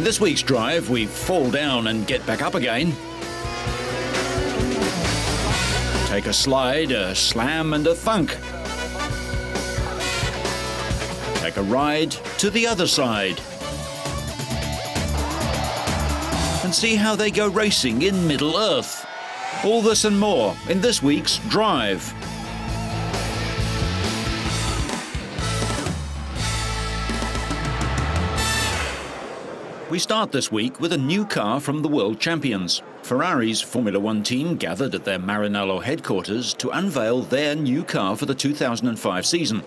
this week's drive, we fall down and get back up again. Take a slide, a slam and a thunk. Take a ride to the other side. And see how they go racing in Middle-earth. All this and more in this week's Drive. We start this week with a new car from the world champions. Ferrari's Formula One team gathered at their Maranello headquarters to unveil their new car for the 2005 season.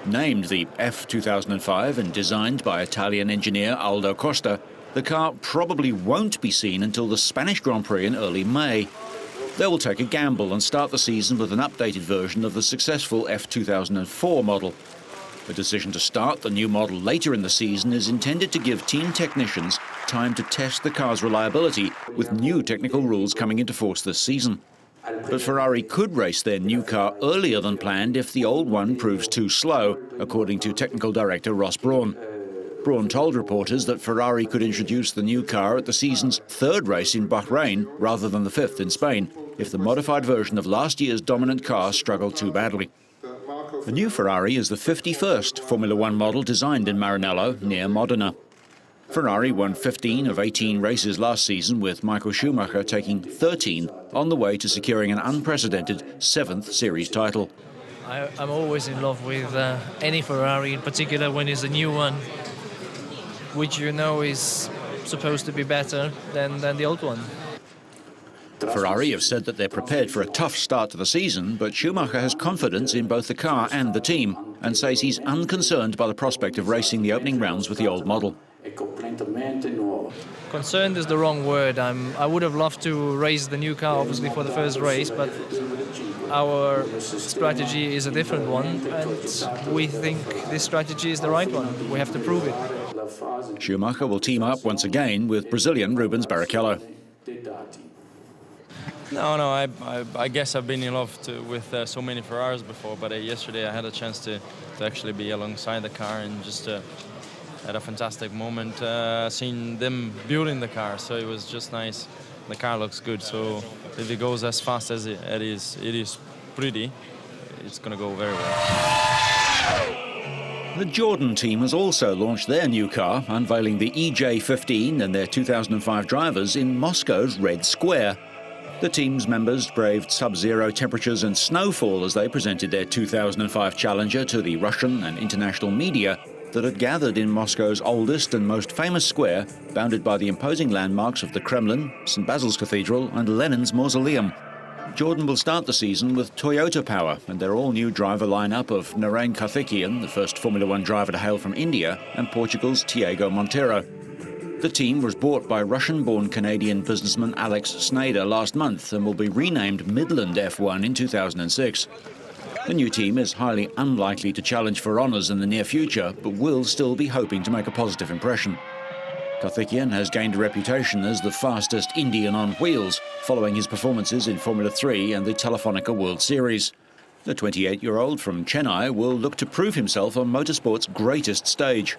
Named the F2005 and designed by Italian engineer Aldo Costa, the car probably won't be seen until the Spanish Grand Prix in early May. They will take a gamble and start the season with an updated version of the successful F2004 model. The decision to start the new model later in the season is intended to give team technicians time to test the car's reliability, with new technical rules coming into force this season. But Ferrari could race their new car earlier than planned if the old one proves too slow, according to technical director Ross Brawn. Brawn told reporters that Ferrari could introduce the new car at the season's third race in Bahrain rather than the fifth in Spain, if the modified version of last year's dominant car struggled too badly. The new Ferrari is the 51st Formula One model designed in Maranello, near Modena. Ferrari won 15 of 18 races last season, with Michael Schumacher taking 13 on the way to securing an unprecedented 7th series title. I'm always in love with any Ferrari, in particular when it's a new one, which you know is supposed to be better than the old one. Ferrari have said that they're prepared for a tough start to the season, but Schumacher has confidence in both the car and the team and says he's unconcerned by the prospect of racing the opening rounds with the old model. Concerned is the wrong word. I would have loved to race the new car, obviously, for the first race, but our strategy is a different one, and we think this strategy is the right one. We have to prove it. Schumacher will team up once again with Brazilian Rubens Barrichello. No, I guess I've been in love with so many Ferraris before, but yesterday I had a chance to actually be alongside the car and just had a fantastic moment seeing them building the car, so it was just nice. The car looks good, so if it goes as fast as it is pretty, it's going to go very well. The Jordan team has also launched their new car, unveiling the EJ15 and their 2005 drivers in Moscow's Red Square. The team's members braved sub-zero temperatures and snowfall as they presented their 2005 Challenger to the Russian and international media that had gathered in Moscow's oldest and most famous square, bounded by the imposing landmarks of the Kremlin, St. Basil's Cathedral and Lenin's Mausoleum. Jordan will start the season with Toyota power and their all-new driver lineup of Narain Karthikeyan, the first Formula One driver to hail from India, and Portugal's Tiago Monteiro. The team was bought by Russian-born Canadian businessman Alex Snyder last month and will be renamed Midland F1 in 2006. The new team is highly unlikely to challenge for honours in the near future, but will still be hoping to make a positive impression. Karthikeyan has gained a reputation as the fastest Indian on wheels, following his performances in Formula 3 and the Telefonica World Series. The 28-year-old from Chennai will look to prove himself on motorsport's greatest stage.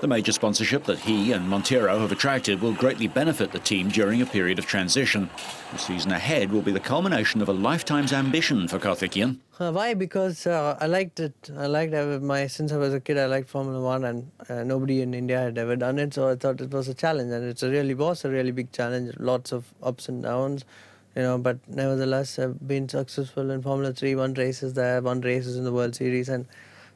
The major sponsorship that he and Monteiro have attracted will greatly benefit the team during a period of transition. The season ahead will be the culmination of a lifetime's ambition for Karthikeyan. Why? Because I liked it. Since I was a kid, I liked Formula One, and nobody in India had ever done it, so I thought it was a challenge, and it was a really big challenge. Lots of ups and downs, but nevertheless, I've been successful in Formula 3, won races there, won races in the World Series, and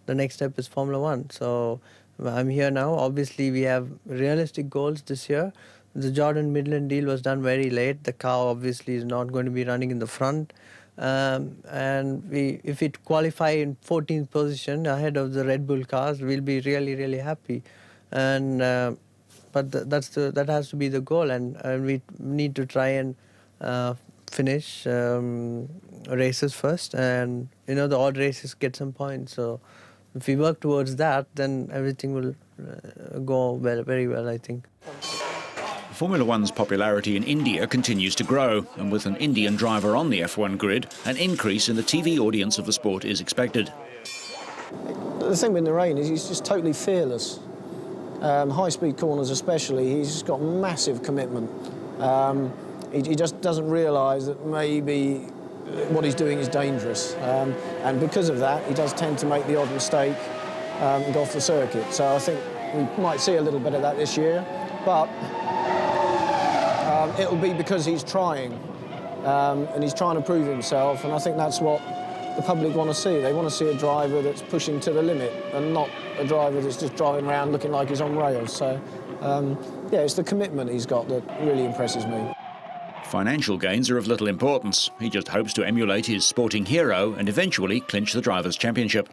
the next step is Formula One. So I'm here now. Obviously, we have realistic goals this year. The Jordan Midland deal was done very late. The car obviously is not going to be running in the front. And if it qualify in 14th position ahead of the Red Bull cars, we'll be really, really happy. And but that has to be the goal, and we need to try and finish races first, and the odd races get some points. So if we work towards that, then everything will go well, very well, I think. Formula One's popularity in India continues to grow, and with an Indian driver on the F1 grid, an increase in the TV audience of the sport is expected. The thing with Narain is he's just totally fearless. high-speed corners especially, he's got massive commitment. He just doesn't realise that maybe what he's doing is dangerous. And because of that, he does tend to make the odd mistake and go off the circuit. So I think we might see a little bit of that this year, but it'll be because he's trying, and he's trying to prove himself, and I think that's what the public want to see. They want to see a driver that's pushing to the limit and not a driver that's just driving around looking like he's on rails. So, yeah, it's the commitment he's got that really impresses me. Financial gains are of little importance. He just hopes to emulate his sporting hero and eventually clinch the Drivers' Championship.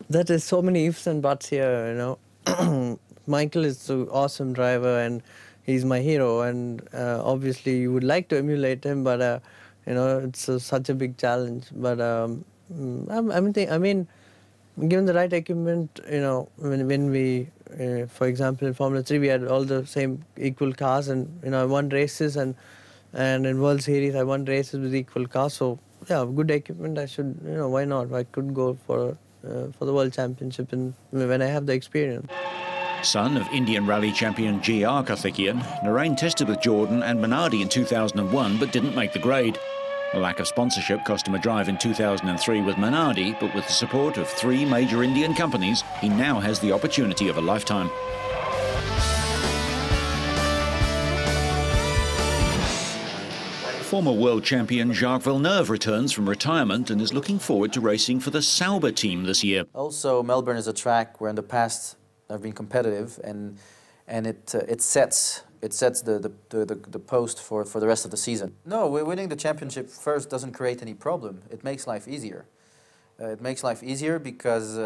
That is so many ifs and buts here, you know. Michael is an awesome driver and he's my hero, and obviously you would like to emulate him, but you know, it's such a big challenge. But I mean, given the right equipment, you know, when we, for example, in Formula 3, we had all the same equal cars, and you know, I won races, and in World Series I won races with equal cars. So yeah, good equipment. I should, you know, why not? I could go for the World Championship, and when I have the experience. Son of Indian Rally champion G.R. Karthikeyan, Narain tested with Jordan and Minardi in 2001 but didn't make the grade. A lack of sponsorship cost him a drive in 2003 with Minardi, but with the support of 3 major Indian companies, he now has the opportunity of a lifetime. Former world champion Jacques Villeneuve returns from retirement and is looking forward to racing for the Sauber team this year. Also, Melbourne is a track where in the past I've been competitive, and it sets the post for the rest of the season. No, winning the championship first doesn't create any problem. It makes life easier. It makes life easier because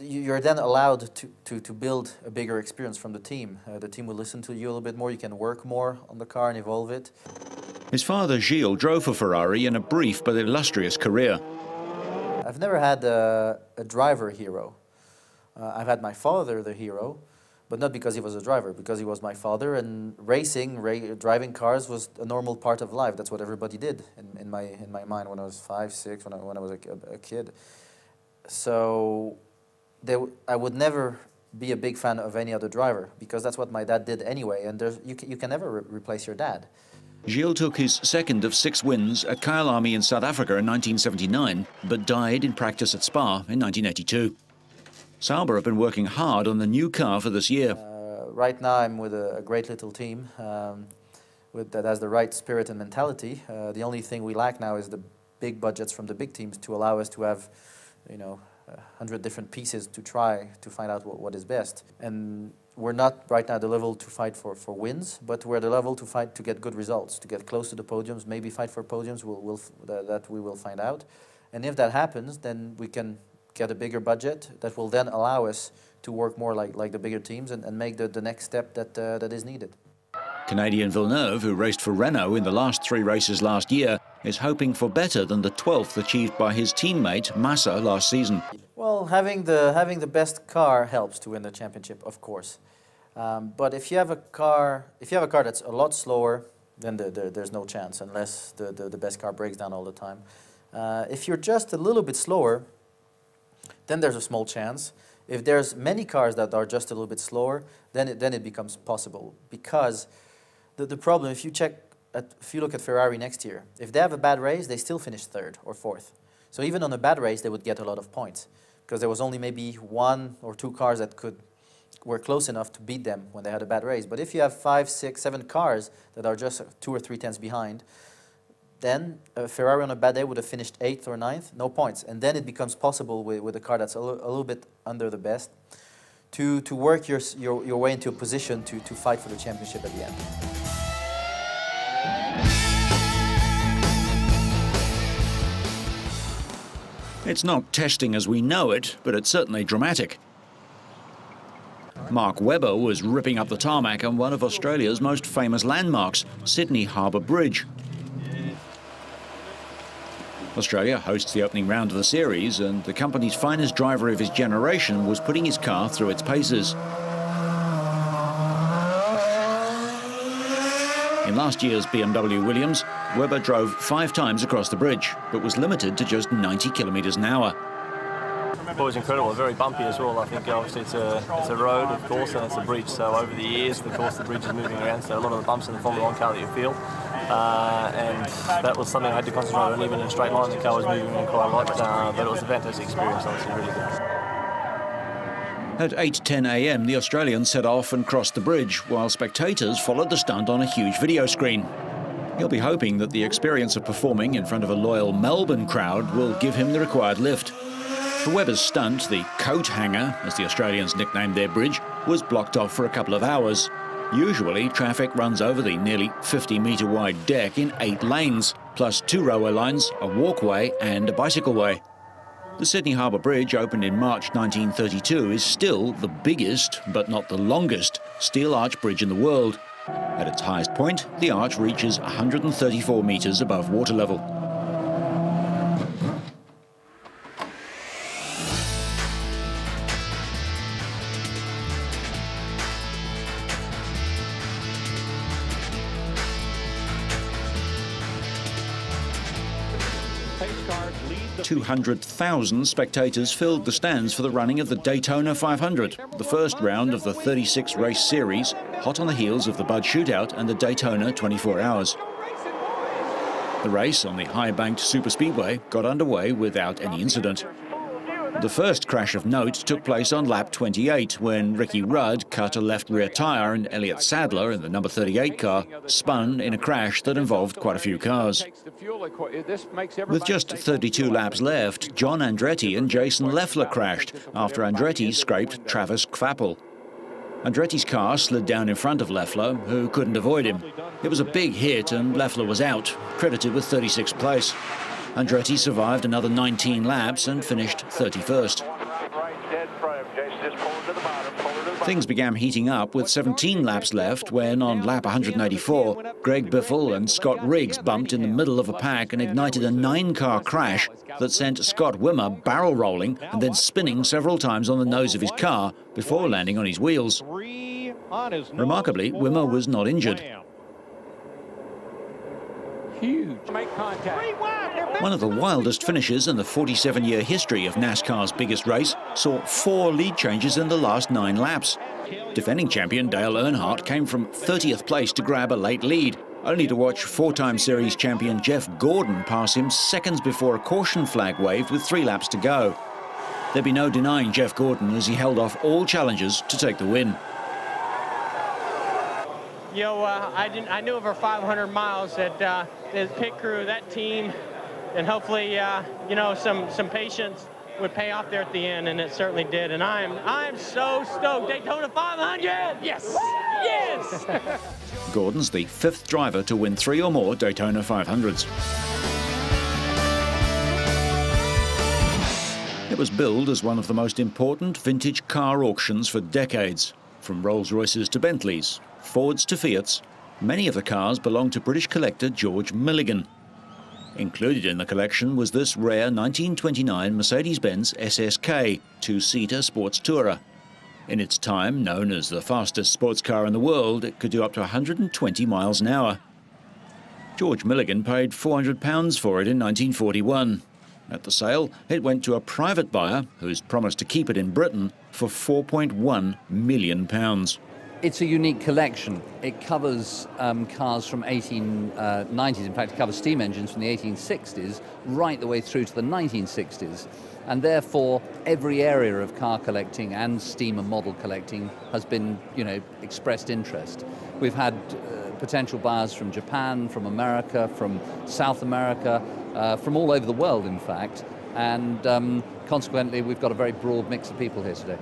you're then allowed to build a bigger experience from the team. The team will listen to you a little bit more. You can work more on the car and evolve it. His father Gilles drove for Ferrari in a brief but illustrious career. I've never had a driver hero. I've had my father the hero, but not because he was a driver, because he was my father, and driving cars was a normal part of life. That's what everybody did in my mind when I was 5, 6, when I was a kid. So I would never be a big fan of any other driver, because that's what my dad did anyway, and you can never replace your dad. Gilles took his second of 6 wins at Kyalami in South Africa in 1979, but died in practice at Spa in 1982. Sauber have been working hard on the new car for this year. Right now I'm with a great little team that has the right spirit and mentality. The only thing we lack now is the big budgets from the big teams to allow us to have, you know, 100 different pieces to try to find out what is best. And we're not right now at the level to fight for wins, but we're at the level to fight to get good results, to get close to the podiums, maybe fight for podiums, that we will find out. And if that happens, then we can get a bigger budget that will then allow us to work more like the bigger teams and make the next step that is needed. Canadian Villeneuve, who raced for Renault in the last 3 races last year, is hoping for better than the 12th achieved by his teammate Massa last season. Well, having the best car helps to win the championship, of course. But if you have a car that's a lot slower, then there's no chance unless the best car breaks down all the time. If you're just a little bit slower, then there's a small chance. If there's many cars that are just a little bit slower, then it becomes possible. Because the problem, if you look at Ferrari next year, if they have a bad race, they still finish 3rd or 4th. So even on a bad race, they would get a lot of points, because there was only maybe 1 or 2 cars that were close enough to beat them when they had a bad race. But if you have 5, 6, 7 cars that are just 2 or 3 tenths behind, then Ferrari on a bad day would have finished 8th or 9th, no points. And then it becomes possible with a car that's a little bit under the best to work your way into a position to fight for the championship at the end. It's not testing as we know it, but it's certainly dramatic. Mark Webber was ripping up the tarmac on one of Australia's most famous landmarks, Sydney Harbour Bridge. Australia hosts the opening round of the series, and the company's finest driver of his generation was putting his car through its paces. In last year's BMW Williams, Webber drove 5 times across the bridge, but was limited to just 90 kilometres an hour. Singapore was incredible, very bumpy as well. I think obviously it's a road, of course, and it's a bridge. So over the years, of course, the bridge is moving around. So a lot of the bumps in the Formula 1 car that you feel, and that was something I had to concentrate on. Even in a straight line, the car was moving around quite a lot. But it was a fantastic experience, honestly, really good. At 8:10 a.m, the Australians set off and crossed the bridge, while spectators followed the stunt on a huge video screen. He'll be hoping that the experience of performing in front of a loyal Melbourne crowd will give him the required lift. For Webber's stunt, the coat hanger, as the Australians nicknamed their bridge, was blocked off for a couple of hours. Usually, traffic runs over the nearly 50-metre wide deck in 8 lanes, plus 2 railway lines, a walkway and a bicycle way. The Sydney Harbour Bridge, opened in March 1932, is still the biggest, but not the longest, steel arch bridge in the world. At its highest point, the arch reaches 134 metres above water level. Pace cars lead 200,000 spectators filled the stands for the running of the Daytona 500, the first round of the 36-race series, hot on the heels of the Bud Shootout and the Daytona 24 Hours. The race on the high-banked superspeedway got underway without any incident. The first crash of note took place on lap 28, when Ricky Rudd cut a left rear tyre and Elliott Sadler, in the number 38 car, spun in a crash that involved quite a few cars. With just 32 laps left, John Andretti and Jason Leffler crashed after Andretti scraped Travis Kvapil. Andretti's car slid down in front of Leffler, who couldn't avoid him. It was a big hit and Leffler was out, credited with 36th place. Andretti survived another 19 laps and finished 31st. Things began heating up with 17 laps left when, on lap 184, Greg Biffle and Scott Riggs bumped in the middle of a pack and ignited a 9-car crash that sent Scott Wimmer barrel rolling and then spinning several times on the nose of his car before landing on his wheels. Remarkably, Wimmer was not injured. huge. Make contact. One of the wildest finishes in the 47-year history of NASCAR's biggest race saw 4 lead changes in the last 9 laps. Defending champion Dale Earnhardt came from 30th place to grab a late lead, only to watch 4-time series champion Jeff Gordon pass him seconds before a caution flag waved with 3 laps to go. There'd be no denying Jeff Gordon as he held off all challengers to take the win. You know, I knew over 500 miles that the pit crew, that team, and hopefully, you know, some patience would pay off there at the end, and it certainly did. And I'm so stoked. Daytona 500! Yes! Yes! Gordon's the 5th driver to win 3 or more Daytona 500s. It was billed as one of the most important vintage car auctions for decades. From Rolls-Royces to Bentleys, Fords to Fiats, many of the cars belonged to British collector George Milligan. Included in the collection was this rare 1929 Mercedes-Benz SSK 2-seater sports tourer. In its time, known as the fastest sports car in the world, it could do up to 120 miles an hour. George Milligan paid £400 for it in 1941. At the sale, it went to a private buyer who's promised to keep it in Britain for £4.1 million. It's a unique collection. It covers cars from 1890s. In fact, it covers steam engines from the 1860s right the way through to the 1960s. And therefore, every area of car collecting and steam and model collecting has been, you know, expressed interest. We've had potential buyers from Japan, from America, from South America, from all over the world, in fact. And consequently, we've got a very broad mix of people here today.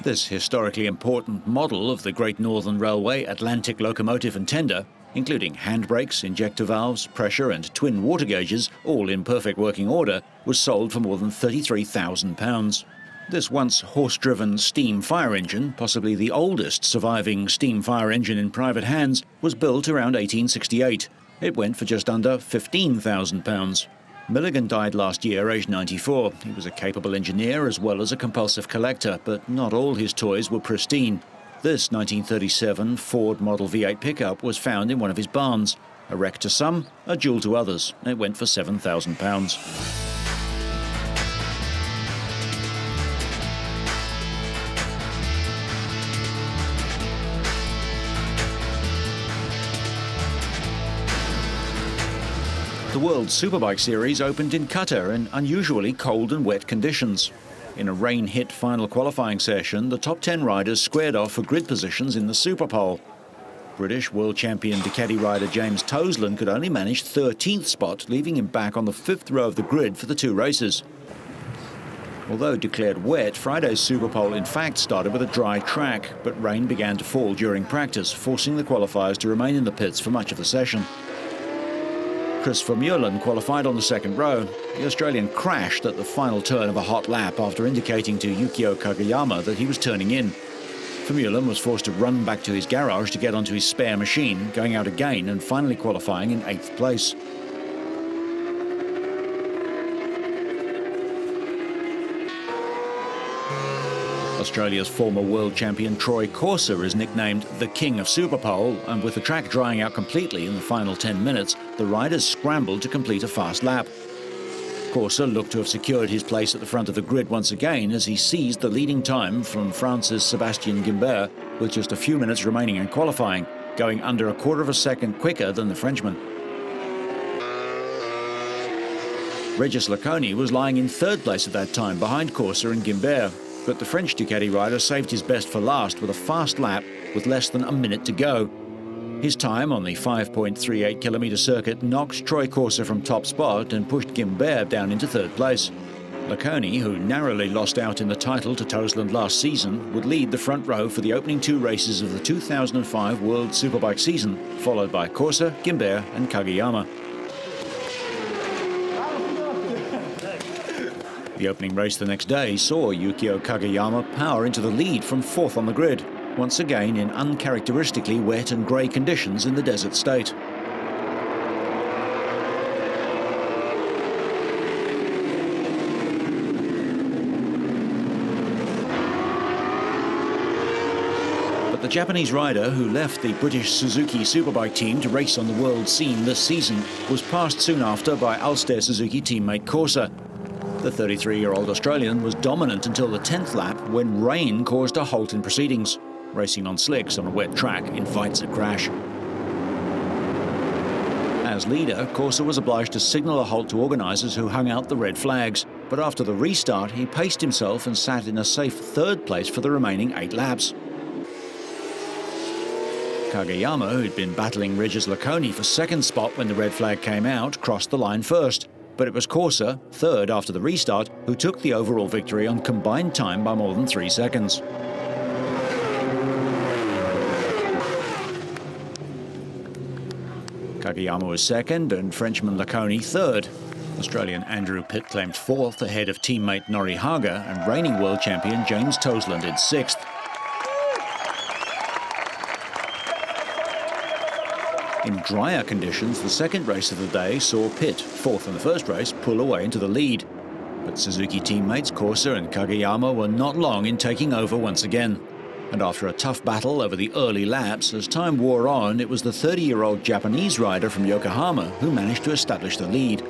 This historically important model of the Great Northern Railway Atlantic locomotive and tender, including handbrakes, injector valves, pressure and twin water gauges, all in perfect working order, was sold for more than £33,000. This once horse-driven steam fire engine, possibly the oldest surviving steam fire engine in private hands, was built around 1868. It went for just under £15,000. Milligan died last year, aged 94. He was a capable engineer as well as a compulsive collector, but not all his toys were pristine. This 1937 Ford Model V8 pickup was found in one of his barns. A wreck to some, a jewel to others. It went for £7,000. The World Superbike Series opened in Qatar in unusually cold and wet conditions. In a rain-hit final qualifying session, the top 10 riders squared off for grid positions in the Superpole. British world champion Ducati rider James Toseland could only manage 13th spot, leaving him back on the 5th row of the grid for the 2 races. Although declared wet, Friday's Superpole in fact started with a dry track, but rain began to fall during practice, forcing the qualifiers to remain in the pits for much of the session. Chris Vermeulen qualified on the 2nd row. The Australian crashed at the final turn of a hot lap after indicating to Yukio Kagayama that he was turning in. Vermeulen was forced to run back to his garage to get onto his spare machine, going out again and finally qualifying in 8th place. Australia's former world champion Troy Corser is nicknamed the King of Superpole, and with the track drying out completely in the final 10 minutes, the riders scrambled to complete a fast lap. Corser looked to have secured his place at the front of the grid once again as he seized the leading time from France's Sébastien Guimbert with just a few minutes remaining in qualifying, going under a quarter of a second quicker than the Frenchman. Régis Laconi was lying in 3rd place at that time behind Corser and Guimbert, but the French Ducati rider saved his best for last with a fast lap with less than a minute to go. His time on the 5.38 kilometre circuit knocked Troy Corser from top spot and pushed Guimbert down into 3rd place. Laconi, who narrowly lost out in the title to Toseland last season, would lead the front row for the opening 2 races of the 2005 World Superbike season, followed by Corser, Guimbert and Kagayama. The opening race the next day saw Yukio Kagayama power into the lead from 4th on the grid, once again in uncharacteristically wet and grey conditions in the desert state. But the Japanese rider who left the British Suzuki Superbike team to race on the world scene this season was passed soon after by Alster Suzuki teammate Corser. The 33-year-old Australian was dominant until the 10th lap when rain caused a halt in proceedings. Racing on slicks on a wet track invites a crash. As leader, Corser was obliged to signal a halt to organisers who hung out the red flags. But after the restart, he paced himself and sat in a safe 3rd place for the remaining 8 laps. Kagayama, who'd been battling Régis Laconi for 2nd spot when the red flag came out, crossed the line first. But it was Corser, 3rd after the restart, who took the overall victory on combined time by more than 3 seconds. Kagayama was 2nd and Frenchman Laconi 3rd. Australian Andrew Pitt claimed 4th ahead of teammate Nori Haga, and reigning world champion James Toseland in 6th. In drier conditions, the 2nd race of the day saw Pitt, 4th in the 1st race, pull away into the lead. But Suzuki teammates Corser and Kagayama were not long in taking over once again. And after a tough battle over the early laps, as time wore on, it was the 30-year-old Japanese rider from Yokohama who managed to establish the lead.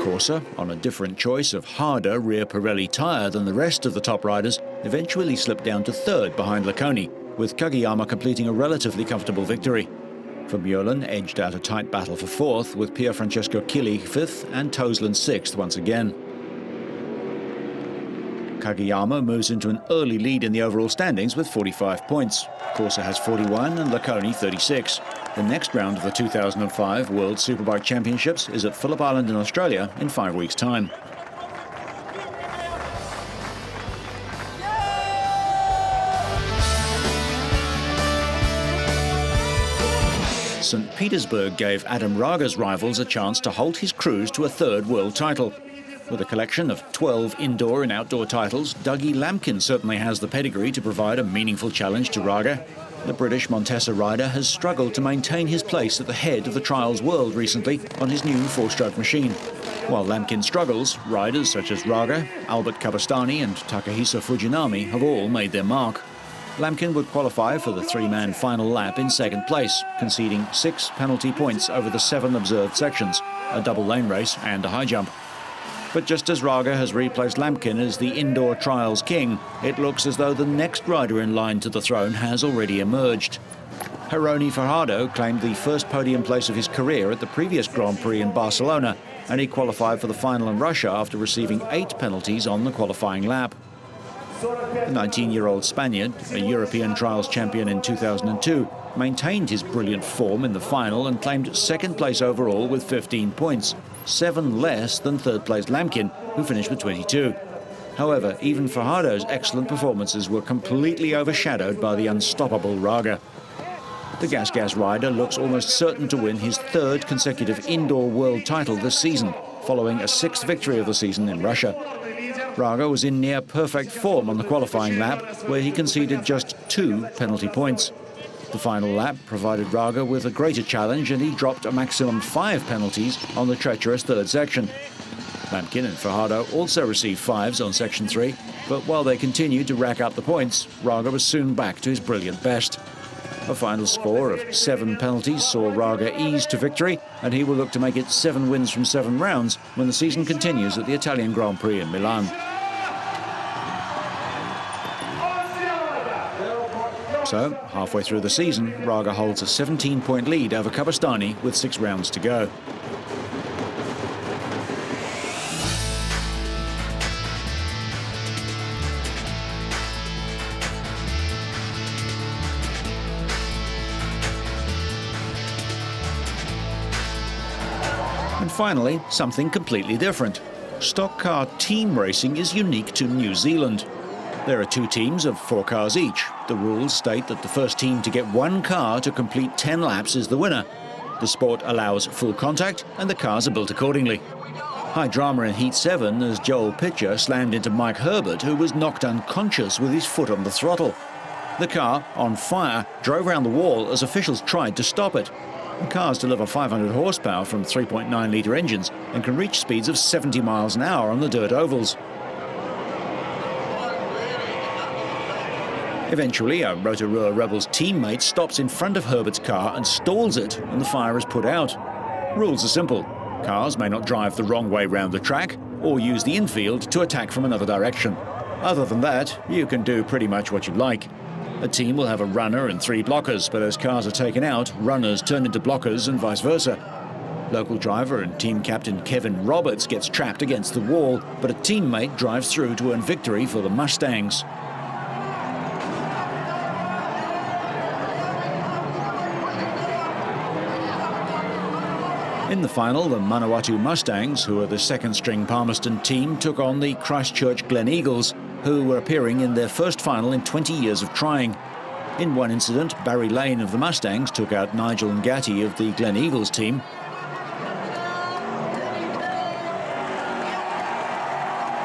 Corser, on a different choice of harder rear Pirelli tyre than the rest of the top riders, eventually slipped down to 3rd behind Laconi, with Kagayama completing a relatively comfortable victory. Vermeulen edged out a tight battle for 4th, with Pier Francesco Chili 5th and Toseland 6th once again. Kagayama moves into an early lead in the overall standings with 45 points. Corser has 41 and Laconi 36. The next round of the 2005 World Superbike Championships is at Phillip Island in Australia in 5 weeks' time. St. Petersburg gave Adam Raga's rivals a chance to halt his cruise to a 3rd world title. With a collection of 12 indoor and outdoor titles, Dougie Lampkin certainly has the pedigree to provide a meaningful challenge to Raga. The British Montesa rider has struggled to maintain his place at the head of the trials world recently on his new 4-stroke machine. While Lampkin struggles, riders such as Raga, Albert Kabastani and Takahisa Fujinami have all made their mark. Lampkin would qualify for the 3-man final lap in 2nd place, conceding 6 penalty points over the 7 observed sections, a double lane race and a high jump. But just as Raga has replaced Lampkin as the indoor trials king, it looks as though the next rider in line to the throne has already emerged. Jerónimo Fajardo claimed the first podium place of his career at the previous Grand Prix in Barcelona, and he qualified for the final in Russia after receiving 8 penalties on the qualifying lap. The 19-year-old Spaniard, a European trials champion in 2002, maintained his brilliant form in the final and claimed second place overall with 15 points, 7 less than third-place Lampkin, who finished with 22. However, even Fajardo's excellent performances were completely overshadowed by the unstoppable Raga. The Gas rider looks almost certain to win his 3rd consecutive indoor world title this season, following a 6th victory of the season in Russia. Raga was in near perfect form on the qualifying lap, where he conceded just 2 penalty points. The final lap provided Raga with a greater challenge, and he dropped a maximum 5 penalties on the treacherous 3rd section. Lampkin and Fajardo also received 5s on section 3, but while they continued to rack up the points, Raga was soon back to his brilliant best. A final score of 7 penalties saw Raga ease to victory, and he will look to make it 7 wins from 7 rounds when the season continues at the Italian Grand Prix in Milan. So, halfway through the season, Raga holds a 17-point lead over Kabastani with 6 rounds to go. And finally, something completely different. Stock car team racing is unique to New Zealand. There are 2 teams of 4 cars each. The rules state that the first team to get 1 car to complete 10 laps is the winner. The sport allows full contact, and the cars are built accordingly. High drama in Heat 7 as Joel Pitcher slammed into Mike Herbert, who was knocked unconscious with his foot on the throttle. The car, on fire, drove around the wall as officials tried to stop it. The cars deliver 500 horsepower from 3.9-litre engines and can reach speeds of 70 miles an hour on the dirt ovals. Eventually, a Rotorua Rebels teammate stops in front of Herbert's car and stalls it, and the fire is put out. Rules are simple. Cars may not drive the wrong way round the track or use the infield to attack from another direction. Other than that, you can do pretty much what you like. A team will have a runner and 3 blockers, but as cars are taken out, runners turn into blockers and vice versa. Local driver and team captain Kevin Roberts gets trapped against the wall, but a teammate drives through to earn victory for the Mustangs. In the final, the Manawatu Mustangs, who are the second-string Palmerston team, took on the Christchurch Glen Eagles, who were appearing in their first final in 20 years of trying. In one incident, Barry Lane of the Mustangs took out Nigel Ngati of the Glen Eagles team.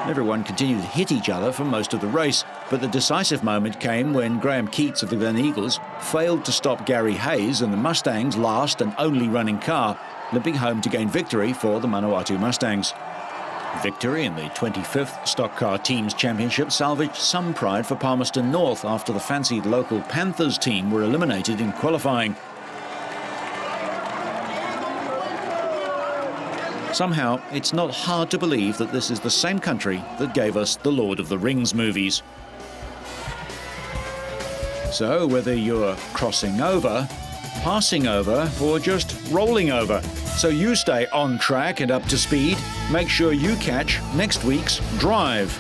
Everyone continued to hit each other for most of the race, but the decisive moment came when Graham Keats of the Glen Eagles failed to stop Gary Hayes and the Mustangs' last and only running car, limping home to gain victory for the Manawatu Mustangs. Victory in the 25th Stock Car Teams Championship salvaged some pride for Palmerston North after the fancied local Panthers team were eliminated in qualifying. Somehow, it's not hard to believe that this is the same country that gave us the Lord of the Rings movies. So, whether you're crossing over, passing over, or just rolling over, so you stay on track and up to speed, make sure you catch next week's Drive.